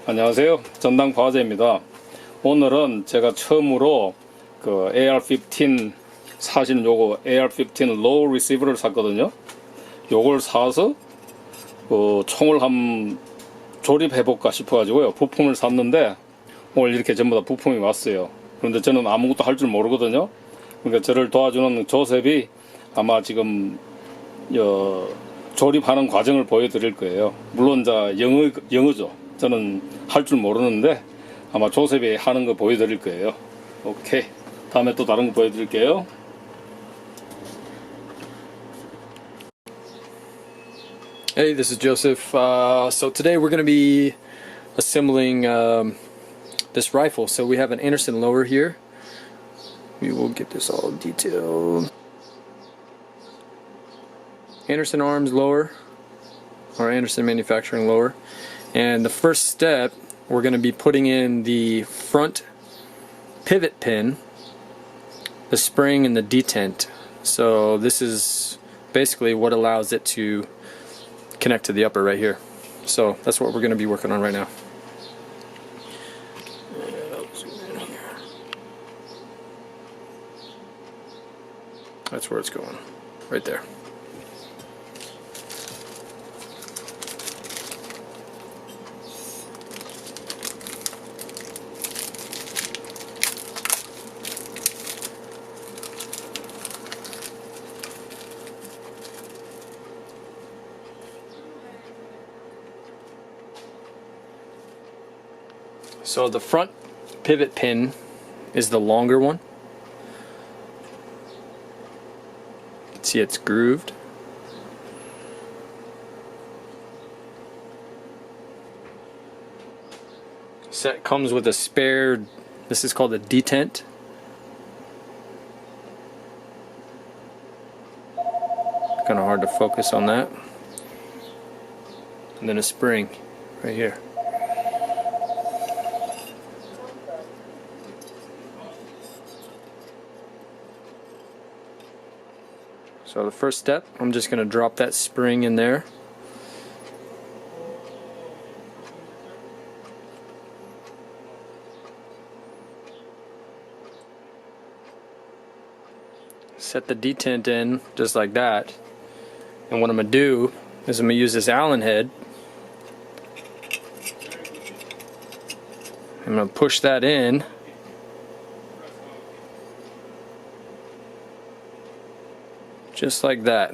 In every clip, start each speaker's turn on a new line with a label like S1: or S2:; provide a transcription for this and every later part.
S1: 안녕하세요. 전당 과제입니다. 오늘은 제가 처음으로 그 AR-15 사실 요거 AR-15 low receiver를 샀거든요. 요걸 사서 총을 한번 조립해볼까 싶어가지고요. 부품을 샀는데 오늘 이렇게 전부 다 부품이 왔어요. 그런데 저는 아무것도 할 줄 모르거든요. 그러니까 저를 도와주는 조셉이 아마 지금 조립하는 과정을 보여드릴 거예요. 물론 영어죠. 저는 할 줄 모르는데 아마 조셉이 하는 거 보여드릴 거예요. 오케이. 다음에 또 다른 거 보여드릴게요.
S2: Hey, this is Joseph. So today we're going to be assembling this rifle. So we have an Anderson lower here. We will get this all detailed. Anderson Arms lower, or Anderson Manufacturing lower. And the first step, we're going to be putting in the front pivot pin, the spring, and the detent. So this is basically what allows it to connect to the upper right here. So that's what we're going to be working on right now. That's where it's going, right there. So the front pivot pin is the longer one. You can see it's grooved. Set comes with a spare, this is called a detent. Kind of hard to focus on that. And then a spring right here. So the first step, I'm just going to drop that spring in there. Set the detent in just like that. And what I'm going to do is I'm going to use this Allen head. I'm going to push that in. Just like that.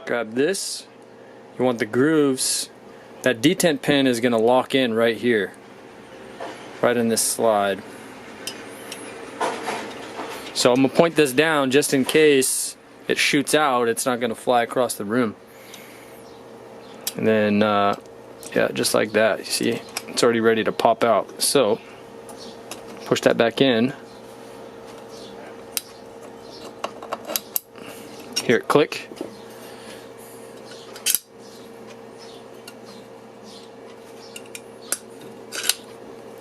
S2: Grab this. You want the grooves. That detent pin is going to lock in right here. Right in this slide. So I'm going to point this down just in case it shoots out. It's not going to fly across the room. And then, yeah, just like that. You see? It's already ready to pop out. So, push that back in. Hear it click.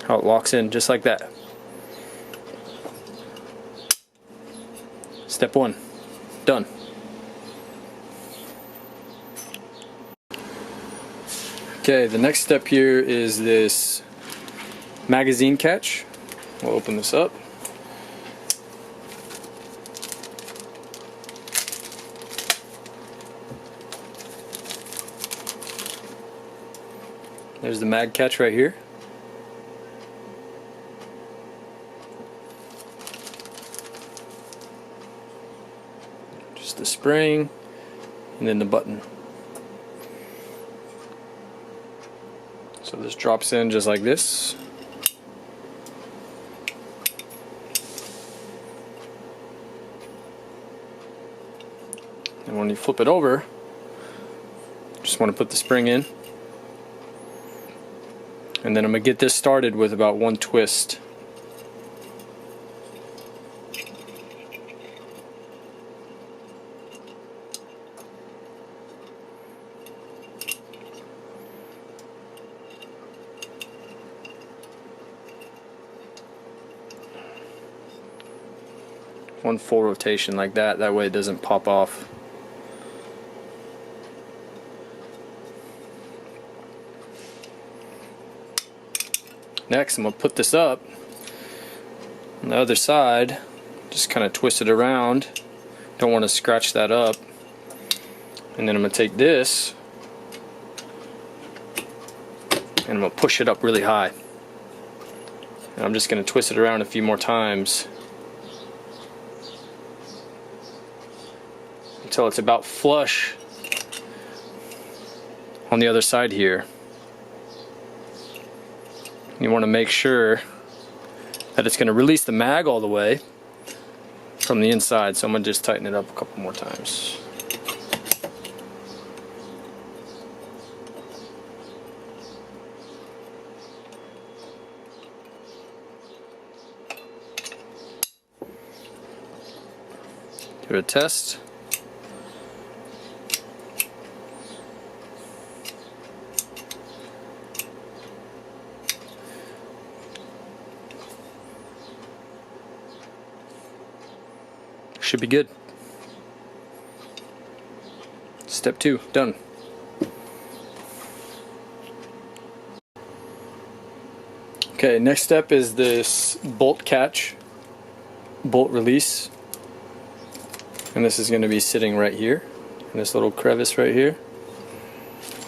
S2: How it locks in just like that. Step one. Done. Okay, the next step here is this magazine catch. We'll open this up. There's the mag catch right here. Just the spring and then the button. So this drops in just like this. And when you flip it over, just want to put the spring in. And then I'm going to get this started with about one twist. one full rotation like that. That way it doesn't pop off. Next, I'm going to put this up on the other side. Just kind of twist it around. Don't want to scratch that up. And then I'm going to take this and I'm going to push it up really high. And I'm just going to twist it around a few more times until it's about flush on the other side here. You want to make sure that it's going to release the mag all the way from the inside, so I'm going to just tighten it up a couple more times. Give it a test. Should be good. Step 2, done. Okay, next step is this bolt catch, bolt release. And this is going to be sitting right here, in this little crevice right here.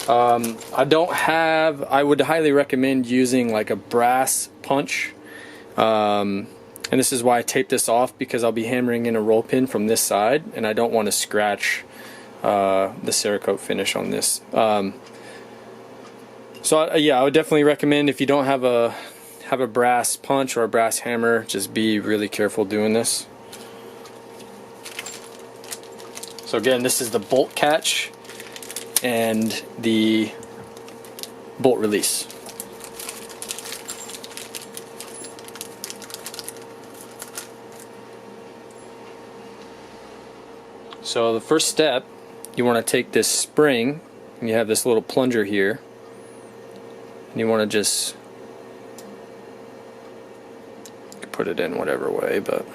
S2: I would highly recommend using like a brass punch. And this is why I tape this off, because I'll be hammering in a roll pin from this side, and I don't want to scratch the Cerakote finish on this. Yeah, I would definitely recommend, if you don't have a brass punch or a brass hammer, just be really careful doing this. So again, this is the bolt catch and the bolt release. So the first step, you want to take this spring, and you have this little plunger here, and you want to just put it in whatever way, but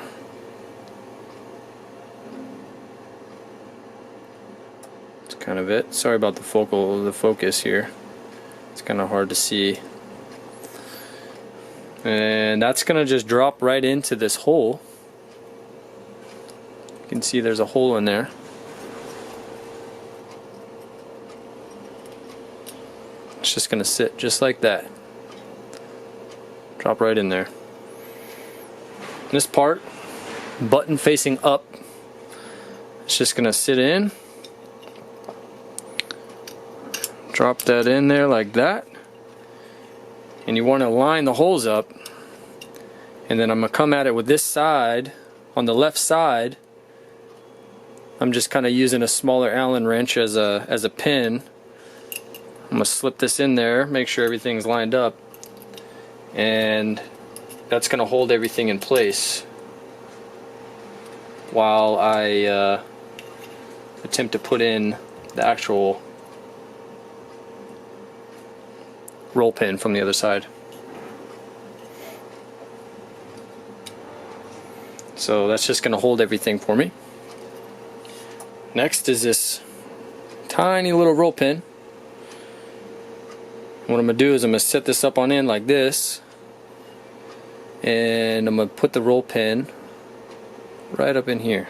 S2: that's kind of it. Sorry about the focus here. It's kind of hard to see. And that's going to just drop right into this hole. You can see there's a hole in there. It's just going to sit just like that. Drop right in there. This part, button facing up, it's just going to sit in. Drop that in there like that. And you want to line the holes up. And then I'm going to come at it with this side. On the left side, I'm just kind of using a smaller Allen wrench as a pin. I'm going to slip this in there, make sure everything's lined up, and that's going to hold everything in place while I attempt to put in the actual roll pin from the other side. So that's just going to hold everything for me. Next is this tiny little roll pin. What I'm going to do is I'm going to set this up on end like this, and I'm going to put the roll pin right up in here.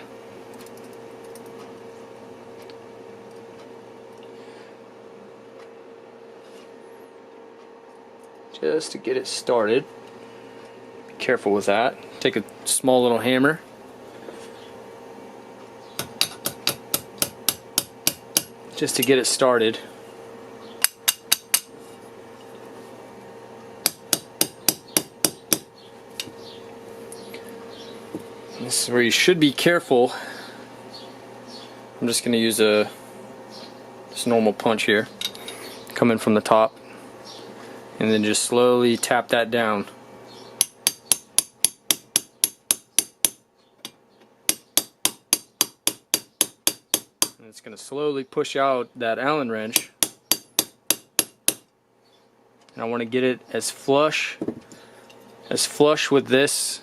S2: Just to get it started. Be careful with that. Take a small little hammer. Just to get it started. This is where you should be careful. I'm just going to use just normal punch here, come in from the top, and then just slowly tap that down. And it's going to slowly push out that Allen wrench. And I want to get it as flush with this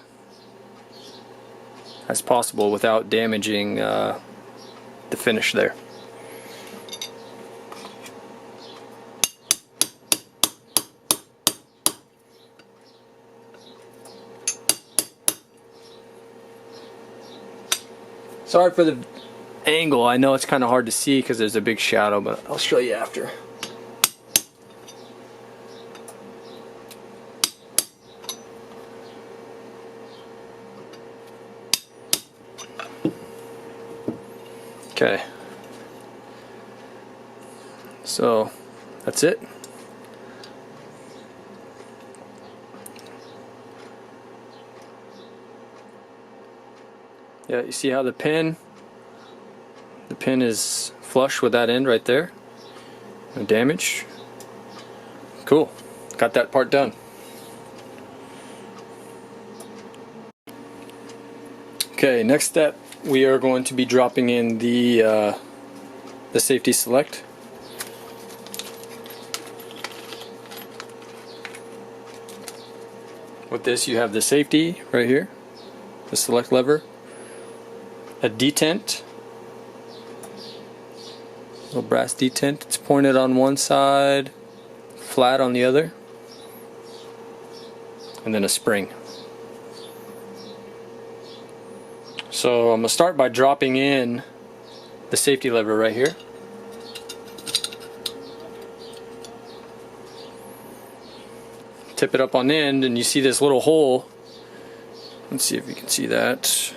S2: as possible without damaging the finish there. Sorry for the angle. I know it's kind of hard to see because there's a big shadow, but I'll show you after. Okay. So that's it. Yeah, you see how the pin is flush with that end right there. No damage. Cool. Got that part done. Okay, next step, we are going to be dropping in the safety select. With this, you have the safety right here, the select lever, a detent, little brass detent. It's pointed on one side, flat on the other, and then a spring. So I'm going to start by dropping in the safety lever right here. Tip it up on end and you see this little hole. Let's see if you can see that.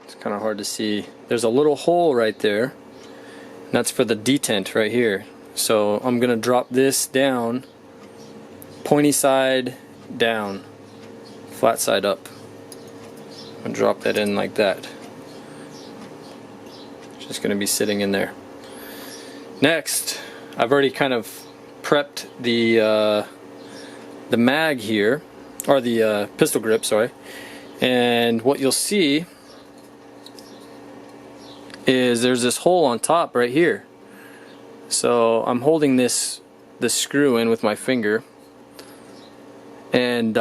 S2: It's kind of hard to see. There's a little hole right there. And that's for the detent right here. So I'm going to drop this down, pointy side down, flat side up. And drop that in like that. Just going to be sitting in there. Next, I've already kind of prepped the mag here, or the pistol grip, sorry. And what you'll see is there's this hole on top right here. So I'm holding this screw in with my finger, and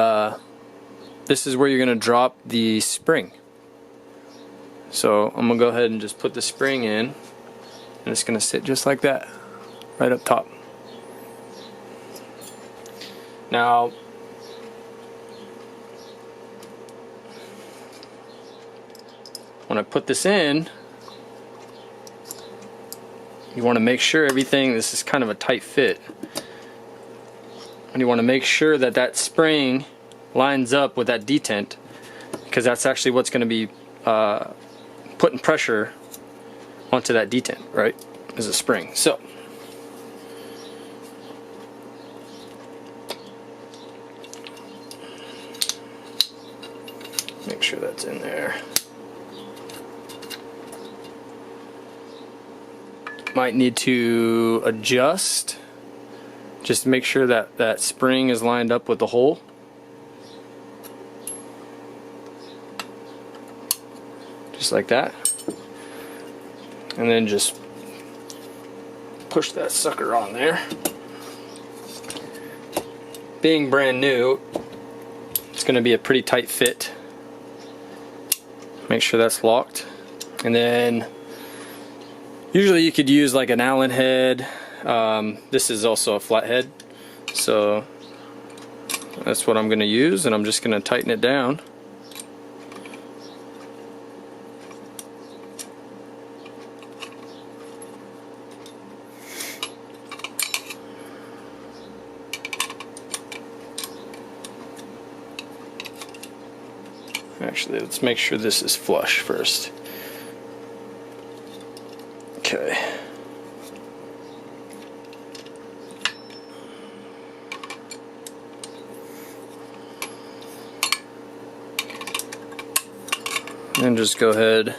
S2: this is where you're going to drop the spring. So I'm going to go ahead and just put the spring in, and it's going to sit just like that, right up top. Now, when I put this in, you want to make sure everything, this is kind of a tight fit, and you want to make sure that that spring lines up with that detent, because that's actually what's going to be putting pressure onto that detent, right? Is a spring. So make sure that's in there. Might need to adjust, just to make sure that that spring is lined up with the hole. Just like that. And then just push that sucker on there. Being brand new, it's going to be a pretty tight fit. Make sure that's locked. And then usually you could use like an Allen head. This is also a flat head, so that's what I'm going to use, and I'm just going to tighten it down. Actually, let's make sure this is flush first. Okay. And just go ahead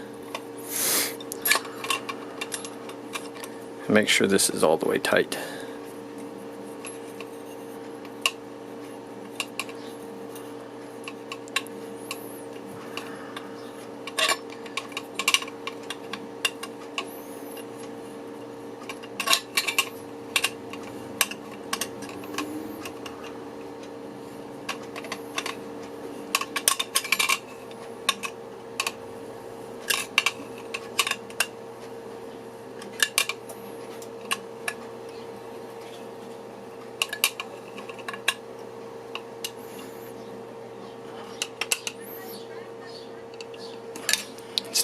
S2: and make sure this is all the way tight.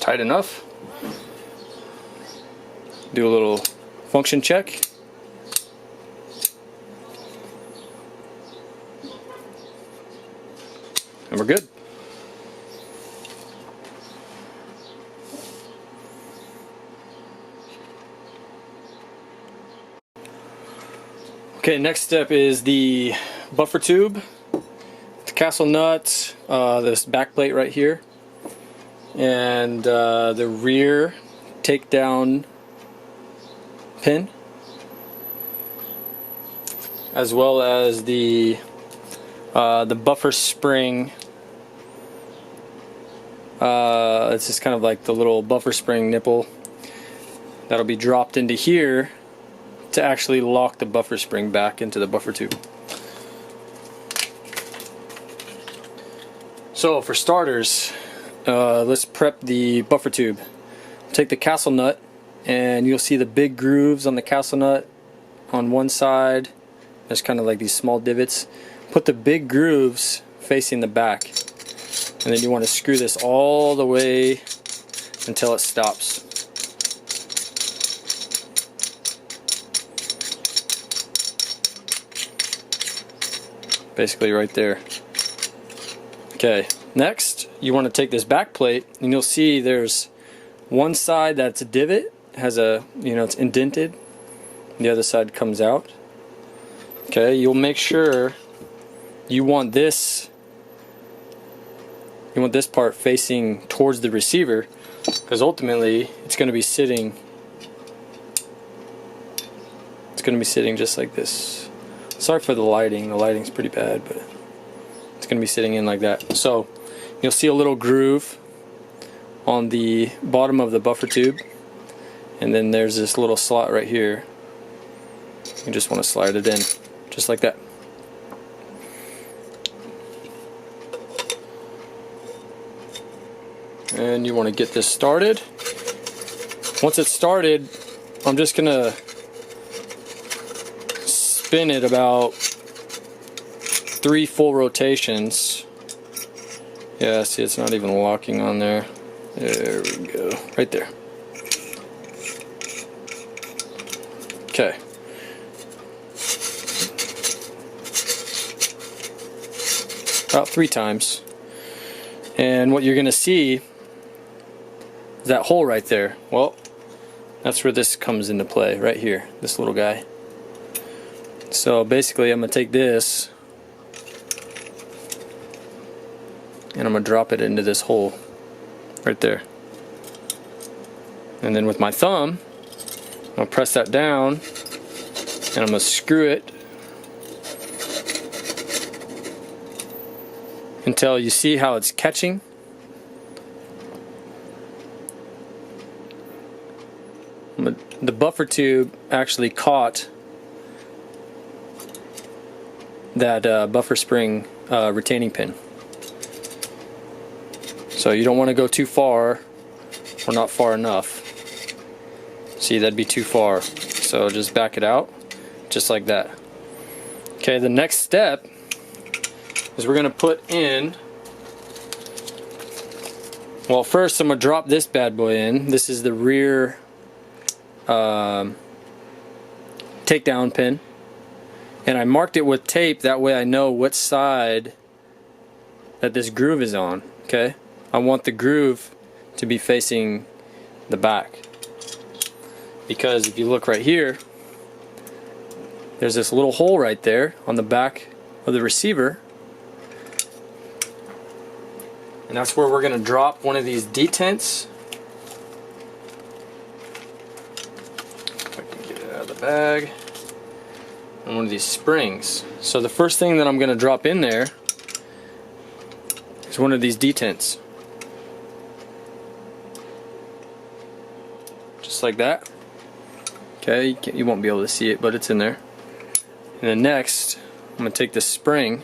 S2: tight enough. Do a little function check. And we're good. Okay, next step is the buffer tube, the castle nut, this back plate right here, and the rear takedown pin, as well as the buffer spring. It's just kind of like the little buffer spring nipple that'll be dropped into here to actually lock the buffer spring back into the buffer tube. So for starters, let's prep the buffer tube. Take the castle nut, and you'll see the big grooves on the castle nut on one side. There's kind of like these small divots. Put the big grooves facing the back, and then you want to screw this all the way until it stops. Basically right there. Okay, next you want to take this back plate, and you'll see there's one side that's a divot, has a, it's indented, the other side comes out. Okay, you'll make sure you want this part facing towards the receiver, because ultimately it's going to be sitting just like this. Sorry for the lighting's pretty bad, but it's going to be sitting in like that. So you'll see a little groove on the bottom of the buffer tube, and then there's this little slot right here. You just want to slide it in just like that. And you want to get this started. Once it's started, I'm just going to spin it about 3 full rotations. Yeah, see, it's not even locking on there. There we go, right there. Okay. About 3 times. And what you're going to see is that hole right there. Well, that's where this comes into play, right here, this little guy. So basically I'm going to take this and I'm going to drop it into this hole right there. And then with my thumb, I'm going to press that down, and I'm going to screw it until you see how it's catching. The buffer tube actually caught that buffer spring retaining pin. So you don't want to go too far, or not far enough. See, that'd be too far. So just back it out, just like that. Okay, the next step is we're going to put in, well, first I'm going to drop this bad boy in. This is the rear takedown pin. And I marked it with tape, that way I know what side that this groove is on. Okay, I want the groove to be facing the back, because if you look right here, there's this little hole right there on the back of the receiver, and that's where we're going to drop one of these detents. If I can get it out of the bag. And one of these springs. So the first thing that I'm going to drop in there is one of these detents. Just like that. Okay, you won't be able to see it, but it's in there. And then next, I'm going to take this spring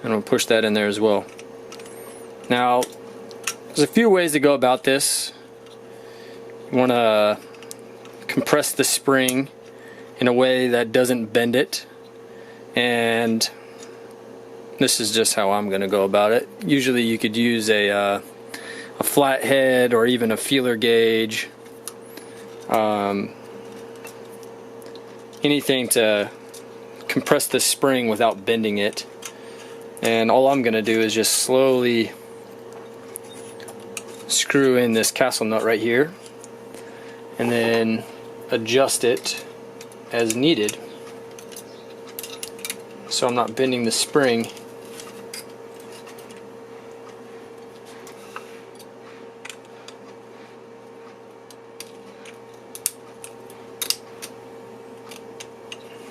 S2: and I'm going to push that in there as well. Now, there's a few ways to go about this. You want to compress the spring in a way that doesn't bend it, and this is just how I'm going to go about it. Usually you could use a a flat head or even a feeler gauge, anything to compress the spring without bending it. And all I'm going to do is just slowly screw in this castle nut right here and then adjust it as needed so I'm not bending the spring.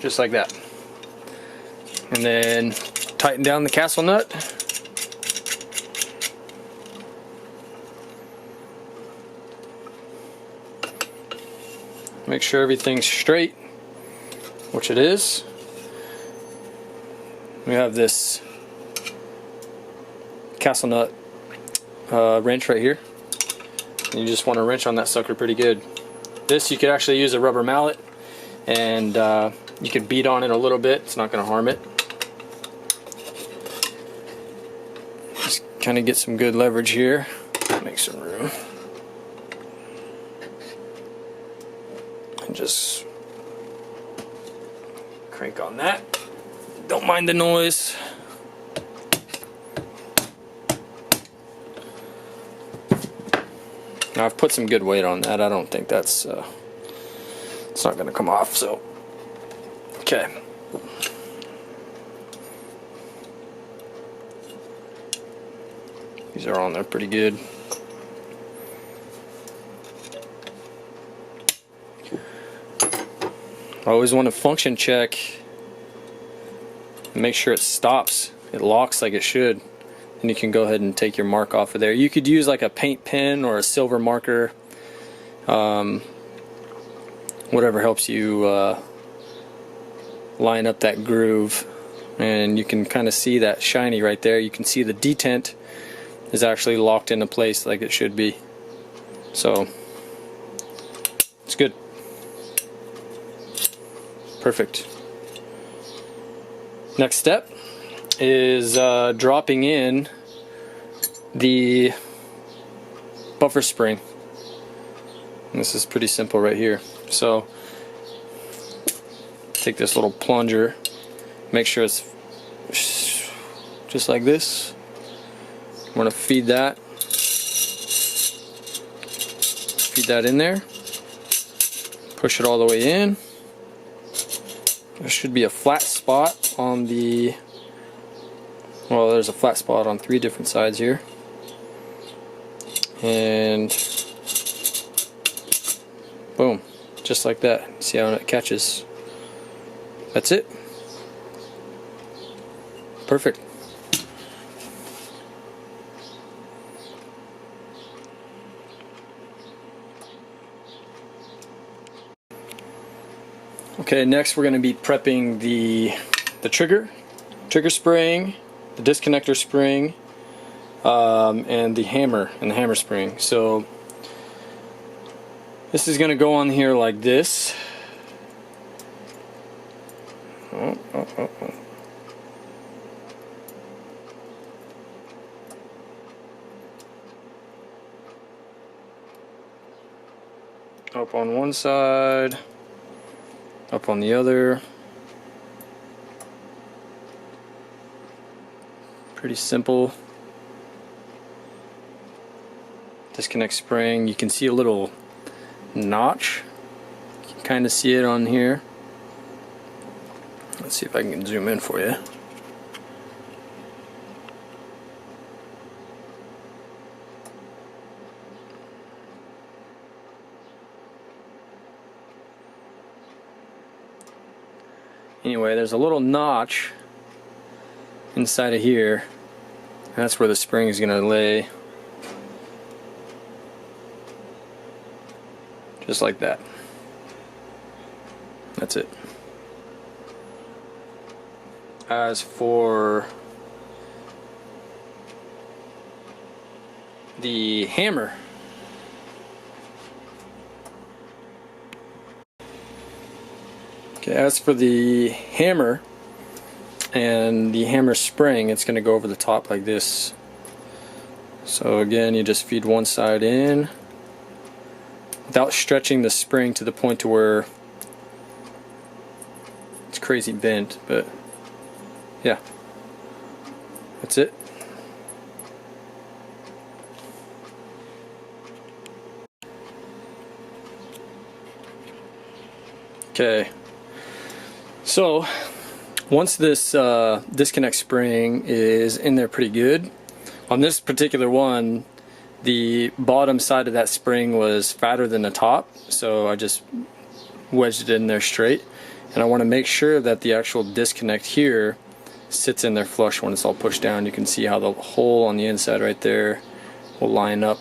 S2: Just like that. And then tighten down the castle nut. Make sure everything's straight, which it is. We have this castle nut wrench right here. And you just want to wrench on that sucker pretty good. This, you could actually use a rubber mallet and you can beat on it a little bit. It's not going to harm it. Just kind of get some good leverage here. Make some room. And just crank on that. Don't mind the noise. Now I've put some good weight on that. I don't think that's it's not going to come off. So okay. These are on there pretty good. I always want to function check and make sure it stops. It locks like it should. And you can go ahead and take your mark off of there. You could use like a paint pen or a silver marker. Whatever helps you line up that groove. And you can kind of see that shiny right there. You can see the detent is actually locked into place like it should be. So it's good. Perfect. Next step is dropping in the buffer spring. And this is pretty simple right here. So take this little plunger, make sure it's just like this. I'm going to feed that in there, push it all the way in. There should be a flat spot on the, well, there's a flat spot on 3 different sides here. And boom, just like that. See how it catches? That's it. Perfect. Okay, next we're going to be prepping the trigger spring, the disconnector spring, and the hammer spring. So this is going to go on here like this. Up on one side, up on the other. Pretty simple. Disconnect spring. You can see a little notch. You can kind of see it on here. Let's see if I can zoom in for you. Anyway, there's a little notch inside of here. That's where the spring is going to lay. Just like that. That's it. As for the hammer, as for the hammer and the hammer spring, it's going to go over the top like this. So again, you just feed one side in without stretching the spring to the point to where it's crazy bent, but yeah, that's it. Okay, so once this disconnect spring is in there pretty good, on this particular one, the bottom side of that spring was fatter than the top, so I just wedged it in there straight. And I want to make sure that the actual disconnect here sits in there flush when it's all pushed down. You can see how the hole on the inside right there will line up.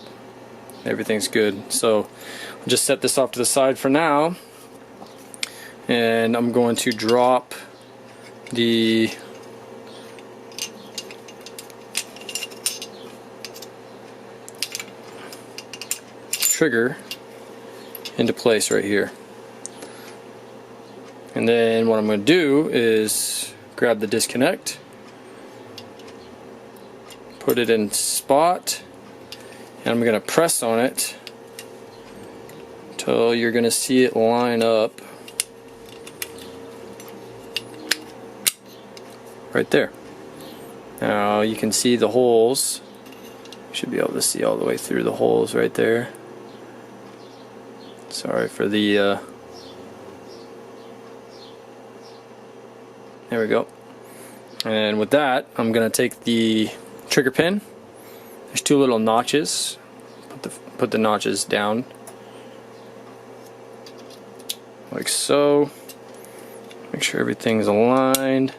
S2: Everything's good. So I'll just set this off to the side for now. And I'm going to drop the trigger into place right here. And then what I'm going to do is grab the disconnect, put it in spot, and I'm going to press on it until you're going to see it line up right there. Now you can see the holes. You should be able to see all the way through the holes right there. Sorry for the there we go. And with that, I'm gonna take the trigger pin. There's two little notches. Put the notches down like so. Make sure everything's aligned.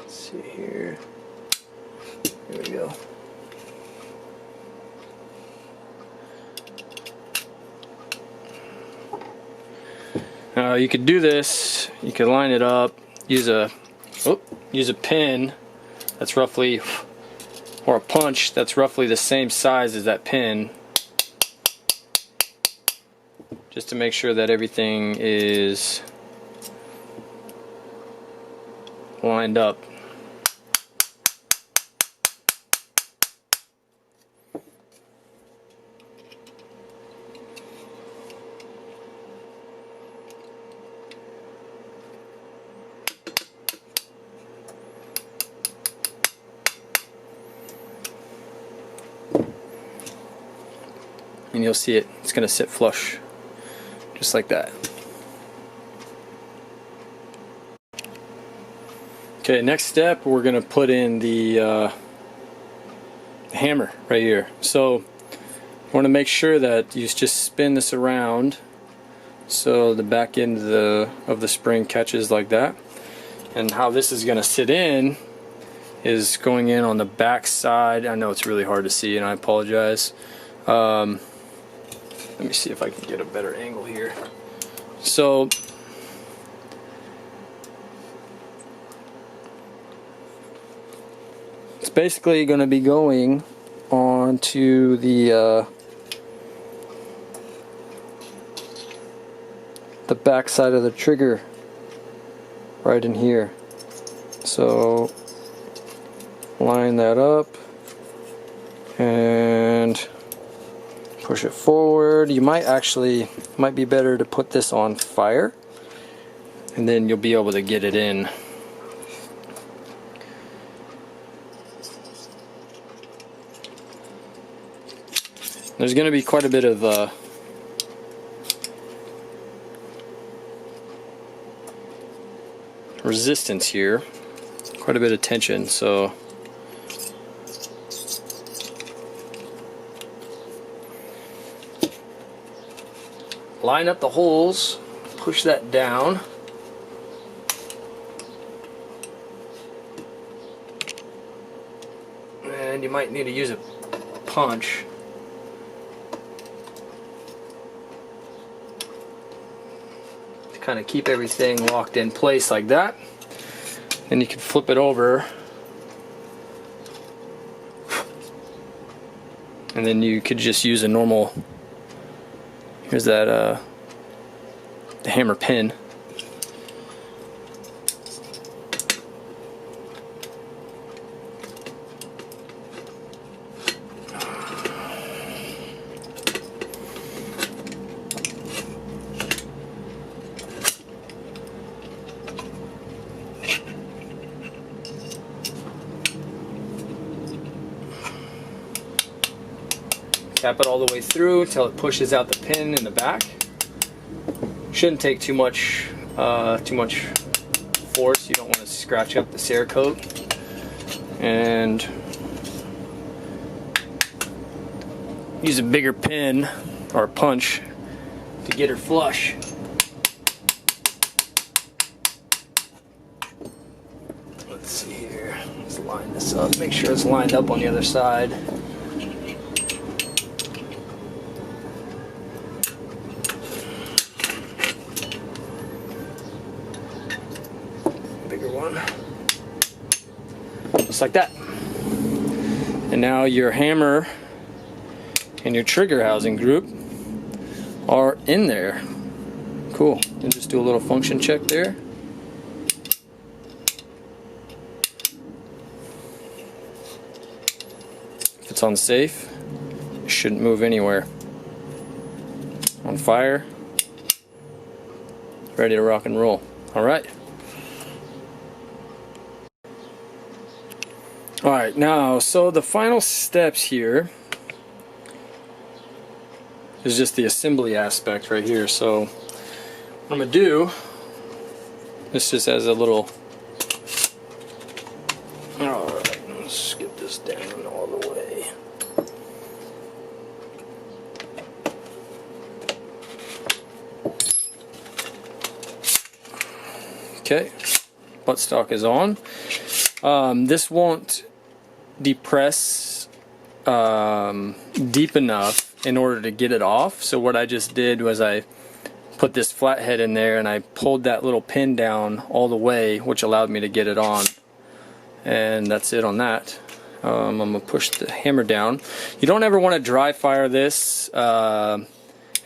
S2: See here. There we go. You could do this. You could line it up. Use a pin that's roughly, or a punch that's roughly the same size as that pin, just to make sure that everything is lined up. And you'll see it's going to sit flush just like that. Okay, next step, we're going to put in the hammer right here. So I want to make sure that you just spin this around so the back end of the spring catches like that. And how this is going to sit in is going in on the back side. I know it's really hard to see and I apologize. Let me see if I can get a better angle here. So it's basically going to be going onto the back side of the trigger right in here. So line that up and push it forward. You might be better to put this on fire, and then you'll be able to get it in. There's going to be quite a bit of resistance here, quite a bit of tension, so line up the holes, push that down, and you might need to use a punch. To kind of keep everything locked in place like that. Then you can flip it over and then you could just use a normal, here's that the hammer pin. Tap it all the way through until it pushes out the pin in the back. Shouldn't take too much force. You don't want to scratch up the Cerakote. And use a bigger pin or punch to get her flush. Let's see here. Let's line this up. Make sure it's lined up on the other side. Just like that. And now your hammer and your trigger housing group are in there. Cool. And just do a little function check there. If it's on safe, it shouldn't move anywhere. On fire, ready to rock and roll. All right. Alright, now, so the final steps here is just the assembly aspect right here. So, what I'm going to do, this just as a little, alright, let's get this down all the way. Okay, buttstock is on. This won't depress deep enough in order to get it off. So what I just did was I put this flathead in there and I pulled that little pin down all the way, which allowed me to get it on. And that's it on that. I'm going to push the hammer down. You don't ever want to dry fire this and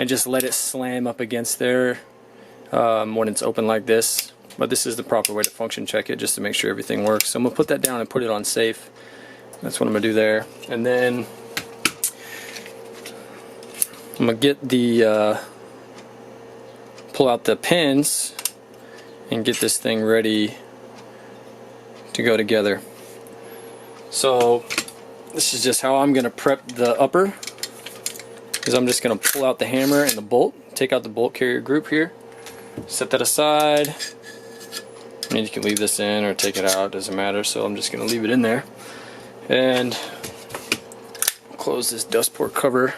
S2: just let it slam up against there when it's open like this. But this is the proper way to function check it, just to make sure everything works. So I'm going to put that down and put it on safe. That's what I'm going to do there. And then I'm going to get the, pull out the pins and get this thing ready to go together. So this is just how I'm going to prep the upper. Is I'm just going to pull out the hammer and the bolt, take out the bolt carrier group here, set that aside. I mean, you can leave this in or take it out, doesn't matter. So I'm just going to leave it in there. And close this dust port cover.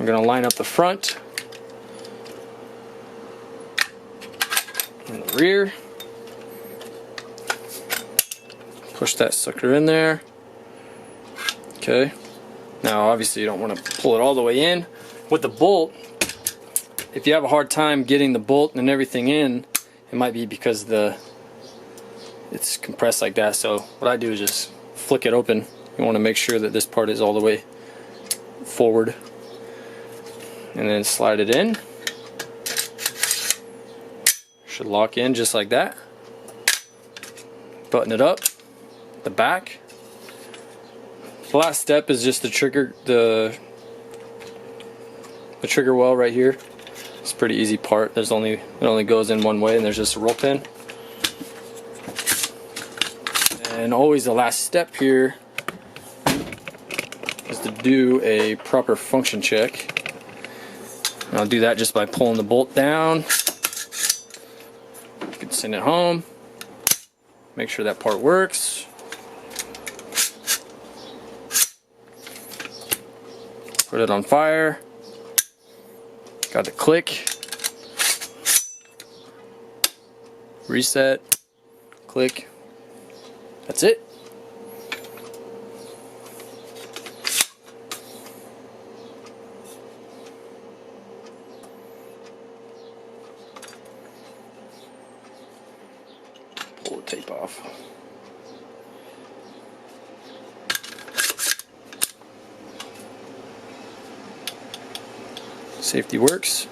S2: I'm going to line up the front and the rear. Push that sucker in there. Okay. Now obviously you don't want to pull it all the way in. With the bolt, if you have a hard time getting the bolt and everything in, it might be because it's compressed like that. So what I do is just flick it open. You want to make sure that this part is all the way forward. And then slide it in. Should lock in just like that. Button it up. The back. The last step is just the trigger, the trigger well right here. It's a pretty easy part. It only goes in one way, and there's just a roll pin. And always the last step here is to do a proper function check. And I'll do that just by pulling the bolt down. You can send it home. Make sure that part works. Put it on fire. Got the click. Reset. Click. That's it. Pull the tape off. Safety works.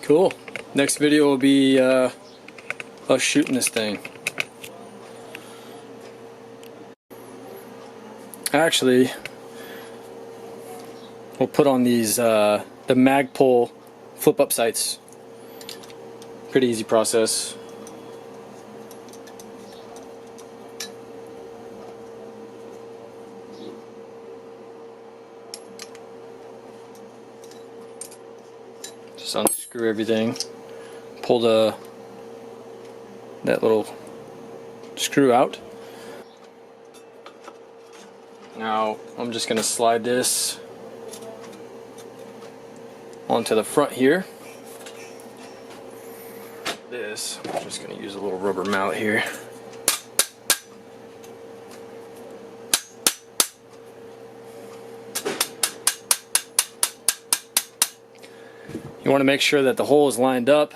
S2: Cool. Next video will be us shooting this thing. Actually, we'll put on these the Magpul flip-up sights. Pretty easy process. Just unscrew everything. Pull that little screw out. Now I'm just going to slide this onto the front here. I'm just going to use a little rubber mallet here. You want to make sure that the hole is lined up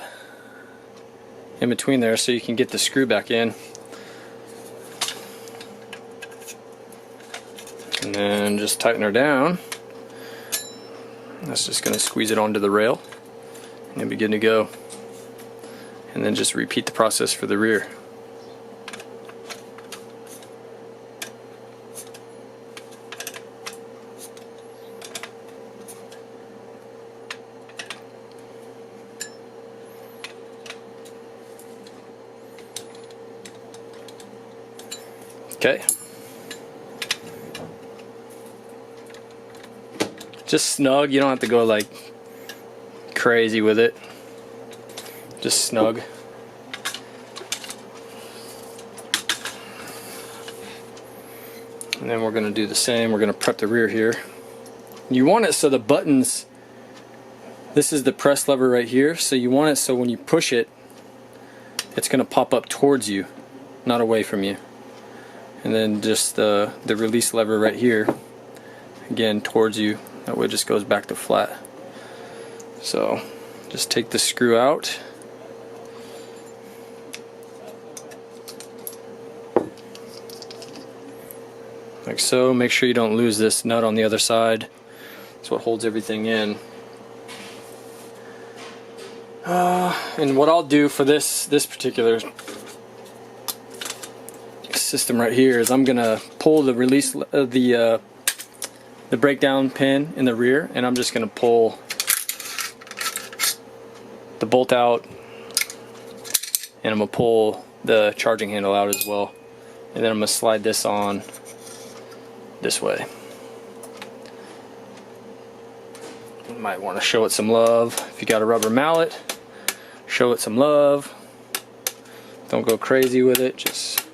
S2: in between there so you can get the screw back in. And then just tighten her down. That's just going to squeeze it onto the rail and you'll be good to go. And then just repeat the process for the rear. Okay. Just snug, you don't have to go like crazy with it. Just snug. And then we're going to do the same. We're going to prep the rear here. You want it so the buttons, this is the press lever right here, so you want it so when you push it, it's going to pop up towards you, not away from you. And then just the release lever right here, again towards you. That way it just goes back to flat. So just take the screw out. Like so. Make sure you don't lose this nut on the other side. That's what holds everything in. And what I'll do for this particular system right here is I'm gonna pull the release the breakdown pin in the rear, and I'm just gonna pull the bolt out, and I'm gonna pull the charging handle out as well, and then I'm gonna slide this on this way. You might want to show it some love. If you got a rubber mallet, show it some love. Don't go crazy with it, just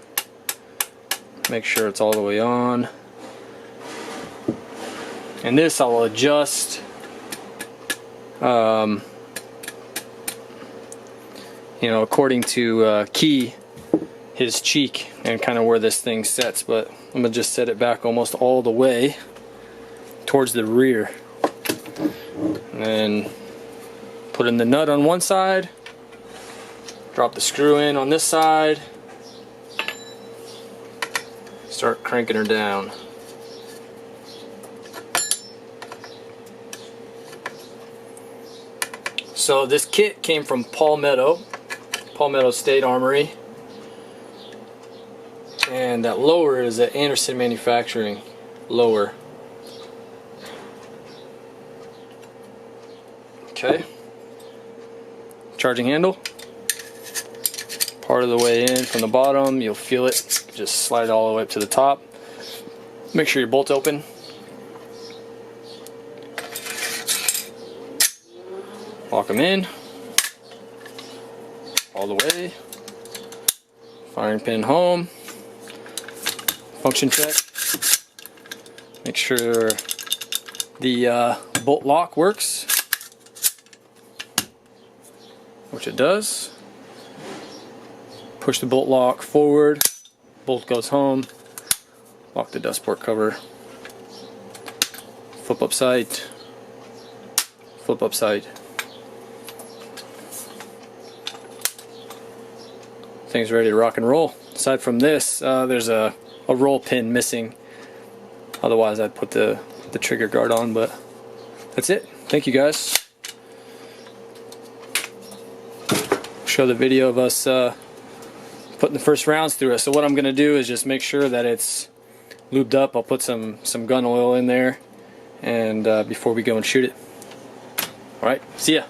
S2: make sure it's all the way on. And this I'll adjust you know, according to Key, his cheek, and kind of where this thing sets, but I'm gonna just set it back almost all the way towards the rear, and then put in the nut on one side, drop the screw in on this side, start cranking her down. So this kit came from Palmetto State Armory, and that lower is at Anderson Manufacturing lower. Okay, charging handle, part of the way in from the bottom, you'll feel it, just slide it all the way up to the top. Make sure your bolt's open. Lock them in all the way. Firing pin home. Function check. Make sure the bolt lock works, which it does. Push the bolt lock forward. Bolt goes home. Lock the dust port cover. Flip upside. Flip upside. Thing's ready to rock and roll. Aside from this, there's a roll pin missing. Otherwise, I'd put the trigger guard on, but that's it. Thank you guys. Show the video of us putting the first rounds through it. So what I'm going to do is just make sure that it's lubed up. I'll put some gun oil in there and before we go and shoot it. Alright, see ya.